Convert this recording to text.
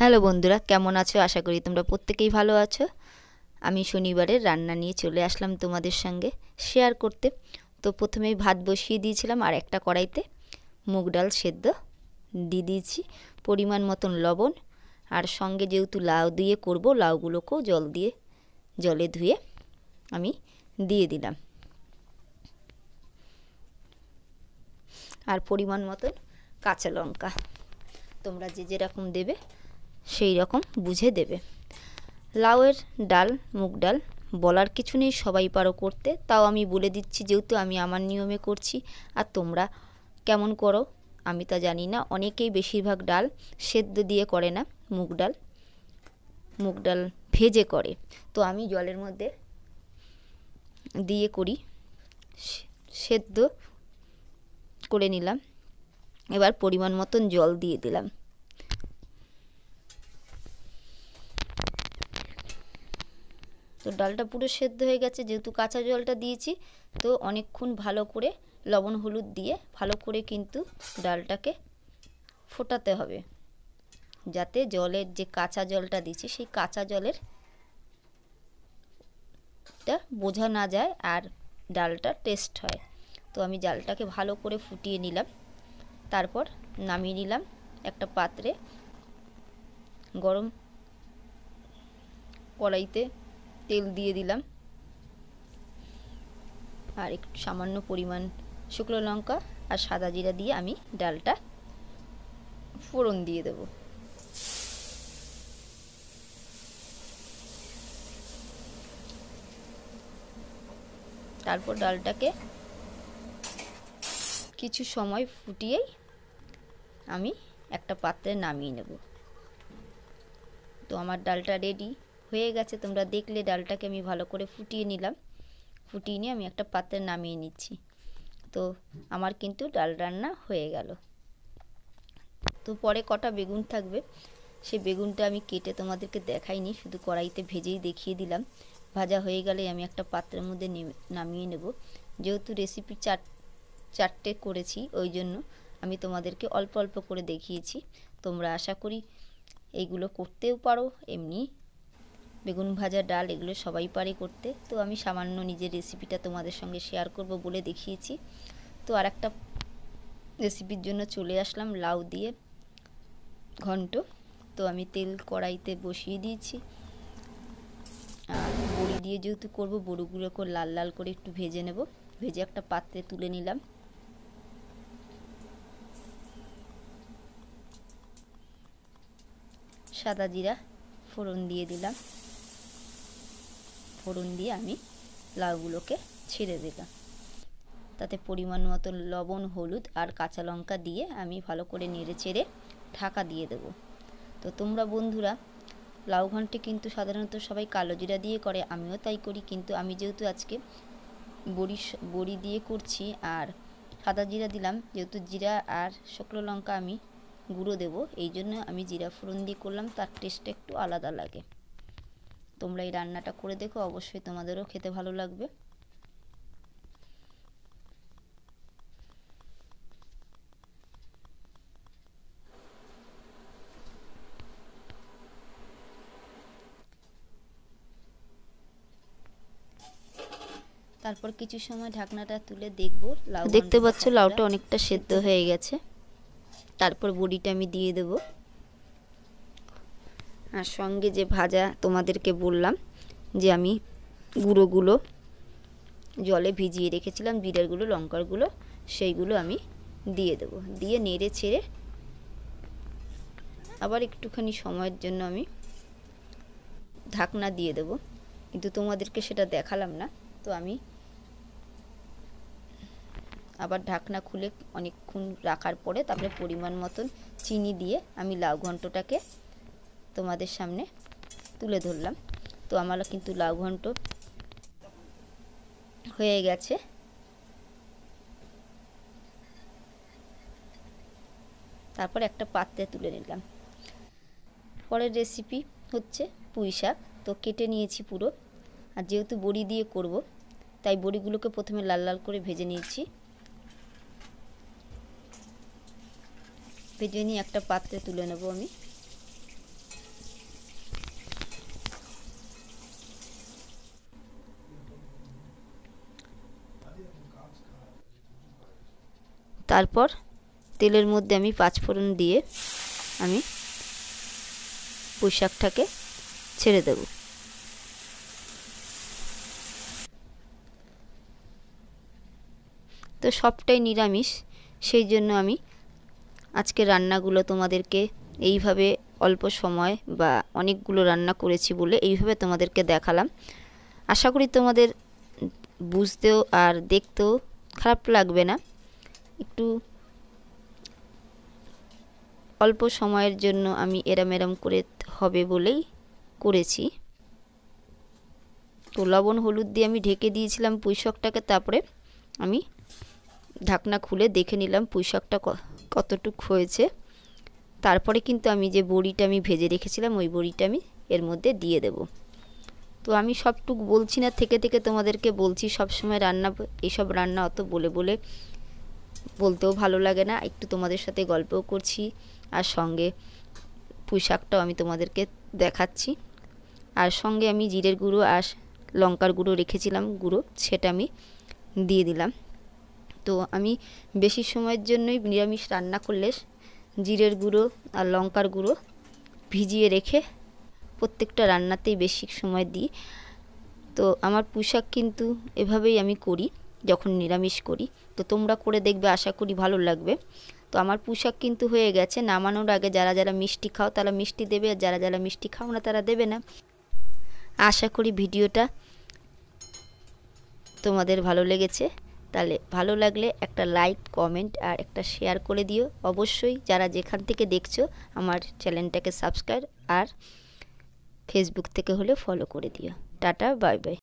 Hello বন্ধুরা, কেমন আছো? আশা করি তোমরা প্রত্যেকেই ভালো আছো। আমি শনিবারের রান্না নিয়ে চলে আসলাম তোমাদের সঙ্গে শেয়ার করতে। তো প্রথমেই ভাত বসিয়ে দিয়েছিলাম আর একটা কড়াইতে মুগ ডাল সেদ্ধ দিয়ে দিয়েছি, পরিমাণ মতন লবণ, আর সঙ্গে যেহেতু লাউ দিয়ে করব, লাউগুলোকেও জলে ধুয়ে আমি দিয়ে দিলাম, আর পরিমাণ মতন কাঁচা লঙ্কা। তোমরা যে যেরকম দেবে সেই রকম বুঝে দেবে। লাউয়ের ডাল, মুগ ডাল বলার কিছু নেই, সবাই পারো করতে, তাও আমি বলে দিচ্ছি যেহেতু আমি আমার নিয়মে করছি। আর তোমরা কেমন করো আমি তা জানি না, অনেকেই বেশিরভাগ ডাল সেদ্ধ দিয়ে করে না, মুগ ডাল ভেজে করে। তো আমি জলের মধ্যে দিয়ে করি, সেদ্ধ করে নিলাম। এবার পরিমাণ মতন জল দিয়ে দিলাম। তো ডালটা পুরো সেদ্ধ হয়ে গেছে, যেহেতু কাঁচা জলটা দিয়েছি, তো অনেকক্ষণ ভালো করে লবণ হলুদ দিয়ে ভালো করে কিন্তু ডালটাকে ফোটাতে হবে, যাতে জলের যে কাঁচা জলটা দিয়েছি সেই কাঁচা জলের বোঝা না যায় আর ডালটা টেস্ট হয়। তো আমি ডালটাকে ভালো করে ফুটিয়ে নিলাম, তারপর নামিয়ে নিলাম একটা পাত্রে। গরম কড়াইতে তেল দিয়ে দিলাম, আর একটু সামান্য পরিমাণ শুকনো লঙ্কা আর সাদা জিরা দিয়ে আমি ডালটা ফোড়ন দিয়ে দেব। তারপর ডালটাকে কিছু সময় ফুটিয়েই আমি একটা পাত্রে নামিয়ে নেব। তো আমার ডালটা রেডি হয়ে গেছে, তোমরা দেখলে ডালটাকে আমি ভালো করে ফুটিয়ে নিলাম। ফুটিয়ে নিয়ে আমি একটা পাত্রে নামিয়ে নিচ্ছি। তো আমার কিন্তু ডাল রান্না হয়ে গেল। তো পরে কটা বেগুন থাকবে, সেই বেগুনটা আমি কেটে তোমাদেরকে দেখাইনি, শুধু কড়াইতে ভেজেই দেখিয়ে দিলাম। ভাজা হয়ে গেলে আমি একটা পাত্রের মধ্যে নামিয়ে নেব। যেহেতু রেসিপি চারটে করেছি, ওই জন্য আমি তোমাদেরকে অল্প অল্প করে দেখিয়েছি। তোমরা আশা করি এইগুলো করতেও পারো। এমনি বেগুন ভাজা, ডাল এগুলো সবাই পারে করতে, তো আমি সামান্য নিজের রেসিপিটা তোমাদের সঙ্গে শেয়ার করব বলে দেখিয়েছি। তো আর একটা রেসিপির জন্য চলে আসলাম, লাউ দিয়ে ঘন্ট। তো আমি তেল কড়াইতে বসিয়ে দিয়েছি, আর বড়ি দিয়ে যেহেতু করব, বড়িগুলোকে লাল লাল করে একটু ভেজে নেব। ভেজে একটা পাত্রে তুলে নিলাম। সাদা জিরা ফোড়ন দিয়ে দিলাম। ফোড়ন দিয়ে আমি লাউগুলোকে ছেড়ে দিলাম, তাতে পরিমাণ মতো লবণ, হলুদ আর কাঁচা লঙ্কা দিয়ে আমি ভালো করে নেড়ে চেড়ে ঢাকা দিয়ে দেব। তো তোমরা বন্ধুরা, লাউ ঘন্টে কিন্তু সাধারণত সবাই কালো জিরা দিয়ে করে, আমিও তাই করি, কিন্তু আমি যেহেতু আজকে বড়ি দিয়ে করছি আর সাদা জিরা দিলাম, যেহেতু জিরা আর শুকনো লঙ্কা আমি গুঁড়ো দেব, এই জন্য আমি জিরা ফোড়ন দিয়ে করলাম, তার টেস্টটা একটু আলাদা লাগে। তোমরা এই রান্নাটা করে দেখো, অবশ্যই তোমাদেরও খেতে ভালো লাগবে। তারপর কিছু সময় ঢাকনাটা তুলে দেখব, লাউ দেখতে পাচ্ছ লাউটা অনেকটা সেদ্ধ হয়ে গেছে। তারপর বড়িটা আমি দিয়ে দেব, আর সঙ্গে যে ভাজা তোমাদেরকে বললাম যে আমি গুঁড়োগুলো জলে ভিজিয়ে রেখেছিলাম, জিরার গুঁড়ো, লঙ্কার গুঁড়ো, সেইগুলো আমি দিয়ে দেব। দিয়ে নেড়ে ছেড়ে আবার একটুখানি সময়ের জন্য আমি ঢাকনা দিয়ে দেব, কিন্তু তোমাদেরকে সেটা দেখালাম না। তো আমি আবার ঢাকনা খুলে অনেকক্ষণ রাখার পরে তারপরে পরিমাণ মতন চিনি দিয়ে আমি লাউ ঘন্টটাকে তোমাদের সামনে তুলে ধরলাম। তো আমার কিন্তু লাউ ঘন্ট হয়ে গেছে। তারপর একটা পাত্রে তুলে নিলাম। পরের রেসিপি হচ্ছে পুঁই শাক। তো কেটে নিয়েছি পুরো, আর যেহেতু বড়ি দিয়ে করব, তাই বড়িগুলোকে প্রথমে লাল লাল করে ভেজে নিয়েছি। ভেজে নিয়ে একটা পাত্রে তুলে নেব আমি। তারপর তেলের মধ্যে আমি 5 ফোড়ন দিয়ে আমি পুঁই শাকটাকে ছেড়ে দেব। তো সবটাই নিরামিষ, সেই জন্য আমি আজকে রান্নাগুলো তোমাদেরকে এইভাবে অল্প সময় বা অনেকগুলো রান্না করেছি বলে এইভাবে তোমাদেরকে দেখালাম। আশা করি তোমাদের বুঝতেও আর দেখতেও খারাপ লাগবে না। একটু অল্প সময়ের জন্য আমি এরম করে হবে বলেই করেছি। তো লবণ হলুদ দিয়ে আমি ঢেকে দিয়েছিলাম পুঁই শাকটাকে, তারপরে আমি ঢাকনা খুলে দেখে নিলাম পুঁই শাকটা কতটুকু হয়েছে। তারপরে কিন্তু আমি যে বড়িটা আমি ভেজে রেখেছিলাম ওই বড়িটা আমি এর মধ্যে দিয়ে দেব। তো আমি সবটুকু বলছি না, থেকে থেকে তোমাদেরকে বলছি। সব সময় রান্না, এইসব রান্না অত বলতেও ভালো লাগে না, একটু তোমাদের সাথে গল্পও করছি আর সঙ্গে পুঁই শাকটাও আমি তোমাদেরকে দেখাচ্ছি। আর সঙ্গে আমি জিরের গুঁড়ো আর লঙ্কার গুঁড়ো রেখেছিলাম সেটা আমি দিয়ে দিলাম। তো আমি বেশি সময়ের জন্যই নিরামিষ রান্না করলে জিরের গুঁড়ো আর লঙ্কার গুঁড়ো ভিজিয়ে রেখে প্রত্যেকটা রান্নাতেই বেশি সময় দিই। তো আমার পুঁই শাক কিন্তু এভাবেই আমি করি যখন নিরামিষ করি। তো তোমরা করে দেখবে, আশা করি ভালো লাগবে। তো আমার পুঁই শাক কিন্তু হয়ে গেছে। নামানোর আগে যারা যারা মিষ্টি খাও তারা মিষ্টি দেবে, আর যারা যারা মিষ্টি খাও না তারা দেবে না। আশা করি ভিডিওটা তোমাদের ভালো লেগেছে। তাহলে ভালো লাগলে একটা লাইক, কমেন্ট আর একটা শেয়ার করে দিও। অবশ্যই যারা যেখান থেকে দেখছো আমার চ্যানেলটাকে সাবস্ক্রাইব আর ফেসবুক থেকে হলে ফলো করে দিও। Tata, bye bye.